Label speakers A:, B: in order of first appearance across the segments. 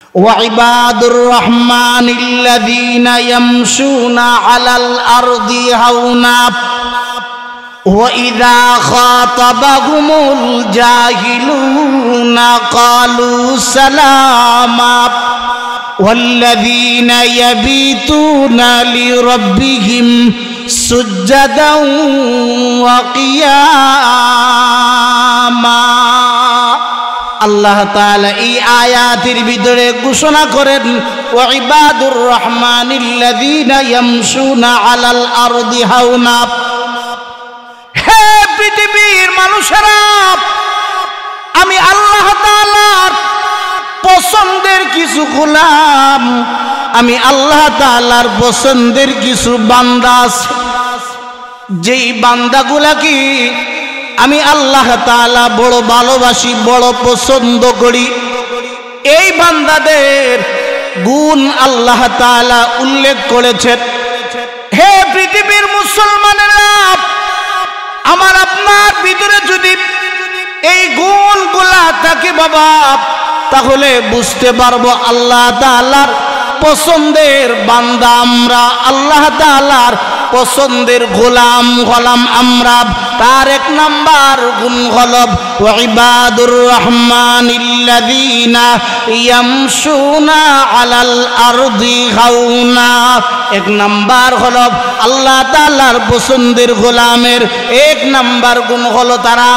A: وعباد الرحمن الذين يمشون على الأرض هونا وإذا خاطبهم الجاهلون قالوا سلاما والذين يبيتون لربهم سجدا وقياما আল্লাহ তাআলা এই আয়াতের ভিতরে ঘোষণা করেন ওয়া ইবাদুর রহমানিল্লাযীনা ইয়ামশুনা আলাল আরদি হাওনা। হে পৃথিবীর মানুষেরা, আমি আল্লাহ তাআলার পছন্দের কিছু গোলাম, আমি আল্লাহ তাআলার পছন্দের কিছু বান্দা আছে, যেই বান্দাগুলাকে আমি আল্লাহ তাআলা বড় ভালোবাসি, বড় পছন্দ করি। এই বান্দাদের গুণ আল্লাহ তাআলা উল্লেখ করেছেন। হে পৃথিবীর মুসলমানেরা, আমার আপনার ভিতরে যদি এই গুণগুলা থাকে বাবা, তাহলে বুঝতে পারবো আল্লাহ তাআলার পছন্দের বান্দা আমরা, আল্লাহ তাআলার পছন্দের গোলাম হলাম আমরা। তার এক নাম্বার গুণ হলো ওয়া ইবাদুর রহমানিল্লাযীনা ইয়ামশুনা আলাল আরদি হাওনা। এক নাম্বার হলো আল্লাহ তাআলার পছন্দের গোলামের এক নাম্বার গুণ হলো তারা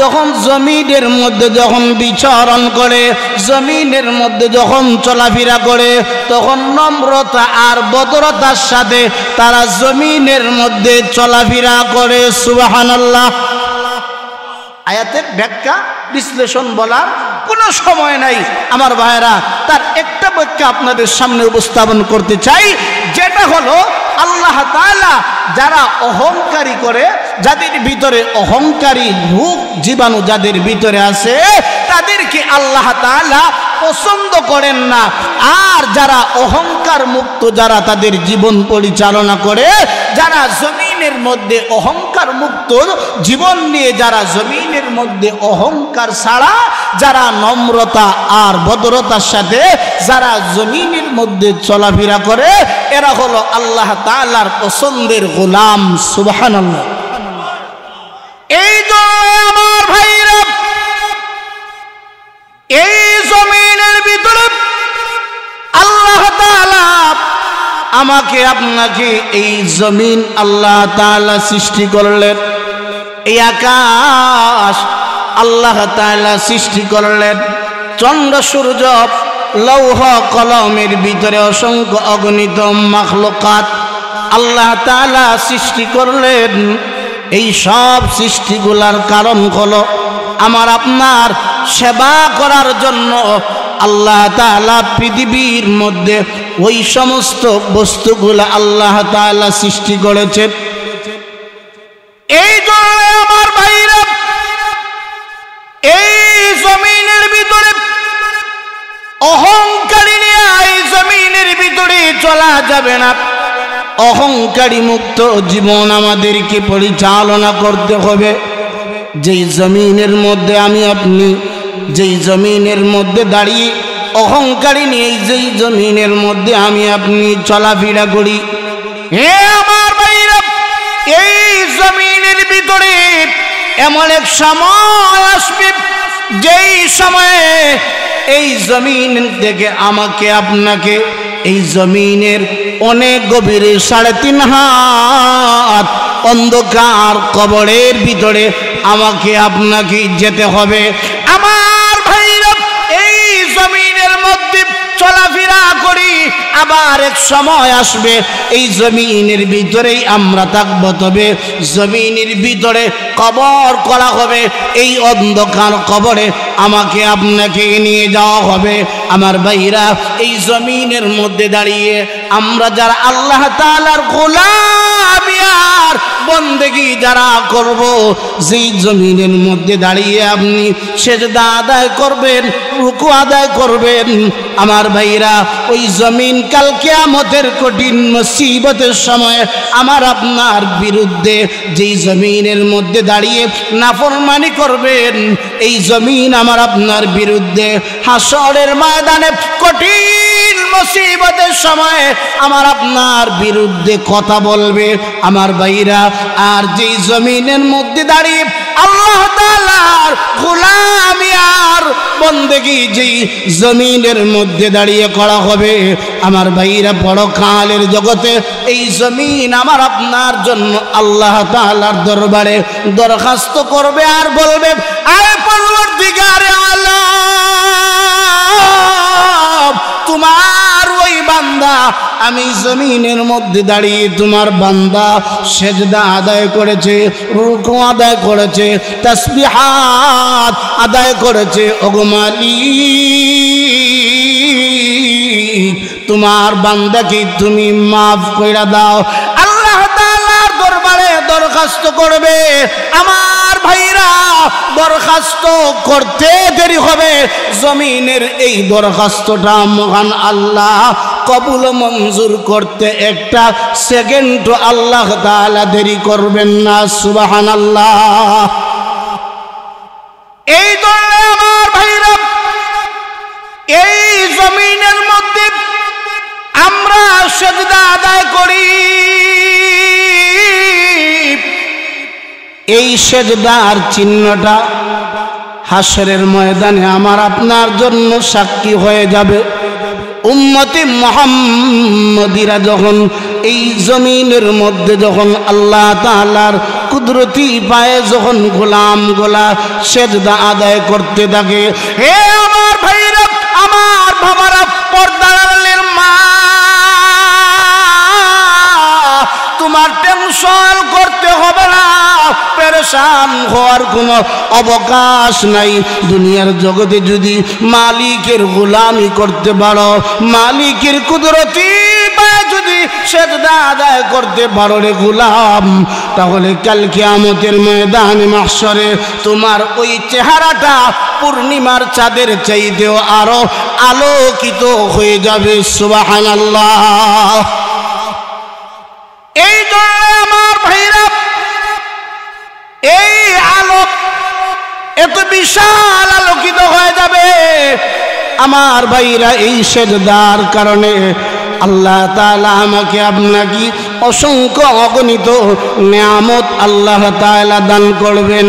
A: যখন জমিনের মধ্যে যখন বিচরণ করে, জমিনের মধ্যে যখন চলাফেরা করে, তখন নম্রতা আর ভদ্রতার সাথে তারা জমিনের মধ্যে চলাফেরা করে। সুবহানাল্লাহ। আয়াতের ব্যাখ্যা বিশ্লেষণ বলার কোনো সময় নাই আমার ভাইরা, তার একটা ব্যাখ্যা আপনাদের সামনে উপস্থাপন করতে চাই, যেটা হলো আল্লাহ তাআলা যারা অহংকারী করে, যাদের ভিতরে অহংকারী রূপ জীবাণু যাদের ভিতরে আছে, তাদেরকে আল্লাহ তাআলা পছন্দ করেন না। আর যারা অহংকার মুক্ত, যারা তাদের জীবন পরিচালনা করে, যারা জমিনের মধ্যে অহংকার মুক্ত জীবন নিয়ে, যারা জমিনের মধ্যে অহংকার ছাড়া, যারা নম্রতা আর ভদ্রতার সাথে যারা জমিনের মধ্যে চলাফেরা করে, এরা হলো আল্লাহ তাআলার পছন্দের গোলাম। সুবহানাল্লাহ। এই জন্য আমার ভাইরা, এই জমিনের ভিতরে আল্লাহ তাআলা আমাকে আপনাকে, এই জমিন আল্লাহ তাআলা সৃষ্টি করলেন, এই আকাশ আল্লাহ তাআলা সৃষ্টি করলেন, চন্দ্র সূর্য লৌহ কলমের ভিতরে অসংখ্য অগণিত মাখলুকাত আল্লাহ তাআলা সৃষ্টি করলেন। এই সব সৃষ্টিগুলার কারণ হলো আমার আপনার সেবা করার জন্য আল্লাহ তাআলা পৃথিবীর মধ্যে ওই সমস্ত বস্তুগুলা আল্লাহ তাআলা সৃষ্টি করেছেন। এই জন্য আমার ভাইরা, এই জমিনের ভিতরে অহংকারী নিয়ে এই জমিনের ভিতরে চলা যাবে না। অহংকারী মুক্ত জীবন আমাদেরকে পরিচালনা করতে হবে। যেই জমিনের মধ্যে আমি আপনি, যেই জমিনের মধ্যে দাঁড়িয়ে অহংকারী নিয়ে যেই জমিনের মধ্যে আমি আপনি চলাফেরা করি, হে আমার ভাইরা, এই জমিনের ভিতরে এমন এক সময় আসবে, যেই সময়ে এই জমিন থেকে আমাকে আপনাকে এই জমিনের অনেক গভীরে 3.5 হাত অন্ধকার কবরের ভিতরে আমাকে আপনাকে যেতে হবে। আমার ভাইরা, এই জমিনের মধ্যে চলাফেরা করি, আবার এক সময় আসবে এই জমিনের ভিতরেই আমরা থাকবো, তবে জমিনের ভিতরে কবর করা হবে। এই অন্ধকার কবরে আমাকে আপনাকে নিয়ে যাওয়া হবে। আমার ভাইরা, এই জমিনের মধ্যে দাঁড়িয়ে আমরা যারা আল্লাহ তাআলার গোলাম আল্লাহর বন্দেগী যারা করব, যেই জমিনের মধ্যে দাঁড়িয়ে আপনি সেজদা আদায় করবেন, রুকু আদায় করবেন, আমার ভাইরা ওই জমিন কাল কিয়ামতের কঠিন মুসিবতের সময় আমার আপনার বিরুদ্ধে যেই জমিনের মধ্যে দাঁড়িয়ে নাফরমানি করবেন, এই জমিন আমার আপনার বিরুদ্ধে হাসরের ময়দানে কঠিন মুসিবতের সময় আমার আপনার বিরুদ্ধে কথা বলবে আমার ভাইরা। আর যেই জমিনের মধ্যে দাঁড়িয়ে আল্লাহ তাআলার গোলামি আর বন্দেগী যেই জমিনের মধ্যে দাঁড়িয়ে করা হবে আমার ভাইরা, পরকালের জগতে এই জমিন আমার আপনার জন্য আল্লাহ তাআলার দরবারে দরখাস্ত করবে আর বলবে, আয় পরওয়ারদিগারে আলম, তোমার ওই বান্দা আমি জমিনের মধ্যে দাঁড়িয়ে তোমার বান্দা সেজদা আদায় করেছে, রুকু আদায় করেছে, তাসবিহাত আদায় করেছে, ওগো মালিক তোমার বান্দাকে তুমি মাফ কইরা দাও। আল্লাহ তাআলার দরবারে দরখাস্ত করবে আমার ভাইরা, দরখাস্ত করতে দেরি হবে, জমিনের এই দরখাস্তটা মহান আল্লাহ কবুল মঞ্জুর করতে একটা সেকেন্ড আল্লাহ তাআলা দেরি করবেন না। সুবহানাল্লাহ। এই জন্য আমার ভাইরা এই জমিনের মধ্যে আমরা সেজদা আদায় করি, এই সেজদার চিহ্নটা হাসরের ময়দানে আমার আপনার জন্য সাক্ষী হয়ে যাবে। উম্মতে মুহাম্মদীরা যখন এই জমিনের মধ্যে যখন আল্লাহ তাআলার কুদরতি পায়ে যখন গোলামগুলা সেজদা আদায় করতে থাকে, হে আমার ভাইরা আমার বাবারা, পর্দার আড়ালের মা, তোমার টেনশন করতে হবে না, পেরেশান হওয়ার কোনো অবকাশ নাই। দুনিয়ার জগতে যদি মালিকের গোলামি করতে পারো, মালিকের কুদরতি পায়ে যদি সেজদা আদায় করতে পারো রে গোলাম, তাহলে কাল কিয়ামতের ময়দানে মাহশরে তোমার ওই চেহারাটা পূর্ণিমার চাঁদের চাইতেও আরো আলোকিত হয়ে যাবে। সুবহানাল্লাহ। এই জন্য আমার ভাইরা এই আলোক এত বিশাল আলোকিত হয়ে যাবে আমার ভাইরা, এই সেজদার কারণে আল্লাহ তাআলা আমাকে আপনাকে অসংখ্য অগণিত নিয়ামত আল্লাহ তাআলা দান করবেন।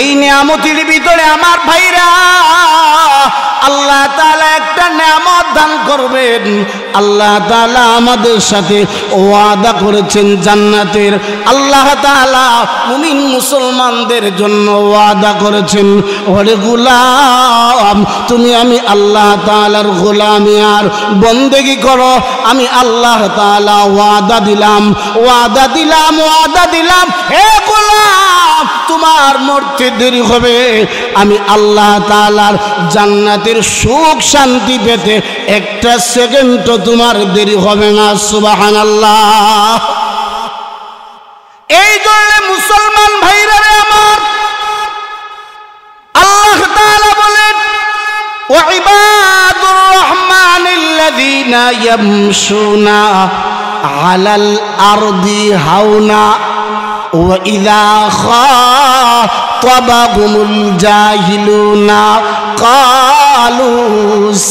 A: এই নিয়ামতের ভিতরে আমার ভাইরা আল্লাহ তাআলা একটা নিয়ামত দান করবেন। আল্লাহ তাআলা আমাদের সাথে ওয়াদা করেছেন জান্নাতের। আল্লাহ তাআলা মুমিন মুসলমানদের জন্য ওয়াদা করেছেন, ওরে গোলাম তুমি আমি আল্লাহ তাআলার গোলামি আর বন্দেগী করো, আমি আল্লাহ তাআলা ওয়াদা দিলাম, ওয়াদা দিলাম, ওয়াদা দিলাম, হে গোলাম তোমার মরতে দেরি হবে, আমি আল্লাহ তাআলার জান্নাতের সুখ শান্তি পেতে একটা সেকেন্ড তোমার দেরি হবে না। সুবহানাল্লাহ। এই জন্য মুসলমান ভাইরা আমার আল্লাহ তাআলা বলেন, ওয়া ইবাদুর রহমানিল্লাযীনা ইয়ামশুনা আলাল আরদি হাওনা ওয়া ইযা খাতাবাহুমুল জাহিলুনা কালু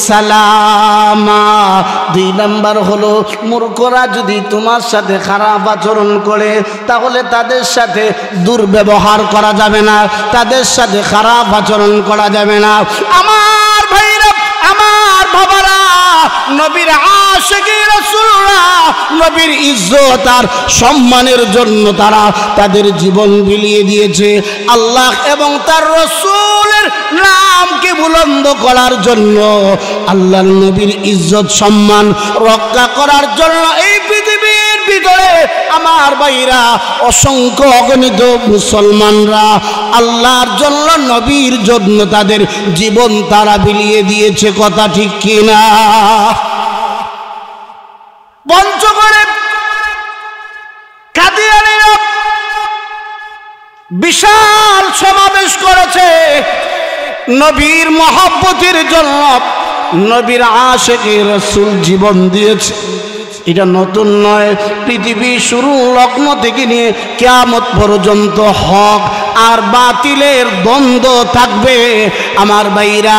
A: সালামা। 2 নাম্বার হলো মূর্খরা যদি তোমার সাথে খারাপ আচরণ করে তাহলে তাদের সাথে দুর্ব্যবহার করা যাবে না, তাদের সাথে খারাপ আচরণ করা যাবে না। আমার ভাইরা আমার বাবারা, নবীর আশিকি রাসূলরা নবীর ইজ্জত আর সম্মানের জন্য তারা তাদের জীবন বিলিয়ে দিয়েছে। আল্লাহ এবং তার রাসূলের নামকে বুলন্দ করার জন্য, আল্লাহর নবীর ইজ্জত সম্মান রক্ষা করার জন্য এই পৃথিবীর ভিতরে আমার ভাইরা অসংখ্য অগণিত মুসলমানরা আল্লাহর জন্য নবীর জন্য তাদের জীবন তারা বিলিয়ে দিয়েছে। কথা ঠিক কিনা? পঞ্চগড়ে কাদিয়ানীরা বিশাল সমাবেশ করেছে নবীর মহব্বতের জন্য, নবীর আশিকে রাসূল জীবন দিয়েছে। এটা নতুন নয়, পৃথিবীর শুরু লগ্ন থেকে নিয়ে কিয়ামত পর্যন্ত হক আর বাতিলের দ্বন্দ্ব থাকবে। আমার ভাইরা,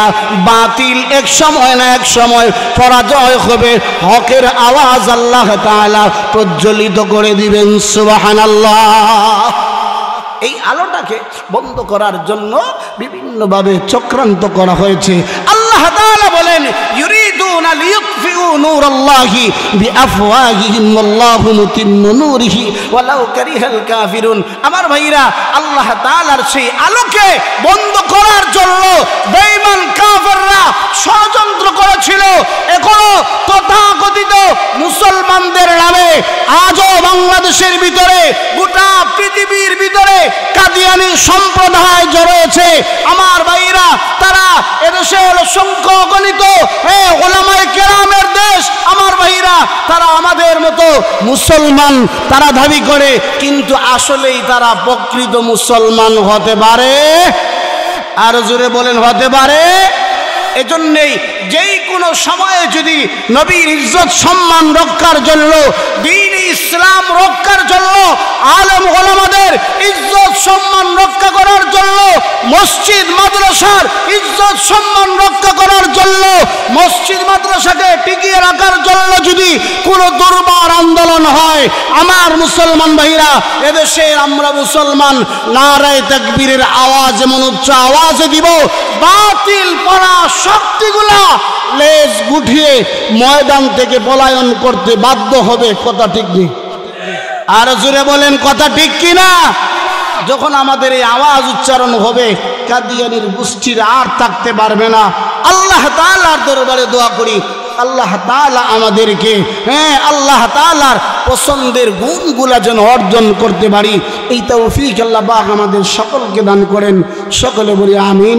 A: বাতিল এক সময় না এক সময় পরাজয় হবে, হকের আওয়াজ আল্লাহ তাআলা প্রজ্বলিত করে দিবেন। সুবহানাল্লাহ। এই আলোটাকে বন্ধ করার জন্য বিভিন্নভাবে চক্রান্ত করা হয়েছে। আল্লাহ তাআলা বলেন, ইউরিদুনা লিইউতফিউ নূরাল্লাহি বিআফওয়াহিহিম ওয়াল্লাহু মুতিম্মু নূরিহি ওয়ালাউ কারিহাল কাফিরুন। আমার ভাইরা, আল্লাহ তাআলার সেই আলোকে বন্ধ করার জন্য বেঈমান কাফেররা ষড়যন্ত্র করেছিল। এখনো তথাকথিত মুসলমানদের নামে আজও বাংলাদেশের ভিতরে, গোটা পৃথিবীর ভিতরে কাদিয়ানী সম্প্রদায় জড়িয়েছে। আমার ভাইরা, তারা এদেশে হলো সংখ্যা গণিত ওলামায়ে কেরামের দেশ। আমার ভাইরা, তারা আমাদের মতো মুসলমান তারা দাবি করে, কিন্তু আসলেই তারা প্রকৃত মুসলমান হতে পারে? আর জোরে বলেন, হতে পারে? এজন্যই যেই কোনো সময়ে যদি নবীর ইজ্জত সম্মান রক্ষার জন্য, দ্বীন ইসলাম রক্ষার জন্য, আলেম ওলামাদের ইজ্জত সম্মান রক্ষা করার জন্য, মসজিদ মাদ্রাসার ইজ্জত সম্মান রক্ষা করার জন্য, মসজিদ মাদ্রাসাকে টিকিয়ে রাখার জন্য যদি কোনো দুর্বার আন্দোলন হয়, আমার মুসলমান ভাইরা, এদেশে আমরা মুসলমান নারায়ে তাকবীরের আওয়াজ এমন উচ্চ আওয়াজে দিব, বাতিল পড়া শক্তিগুলা লেজ গুটিয়ে ময়দান থেকে পলায়ন করতে বাধ্য হবে। কথা ঠিক নেই? আর জোরে বলেন, কথা ঠিক কিনা? যখন আমাদের এই আওয়াজ উচ্চারণ হবে, কাদিয়ানীর গোষ্ঠীর আর থাকতে পারবে না। আল্লাহ তাআলার দরবারে দোয়া করি, আল্লাহ তাআলা আমাদেরকে আল্লাহ তাআলার পছন্দের গুণগুলা যেন অর্জন করতে পারি, এই তৌফিক আল্লাহ পাক আমাদের সকলকে দান করেন। সকলে বলি আমিন।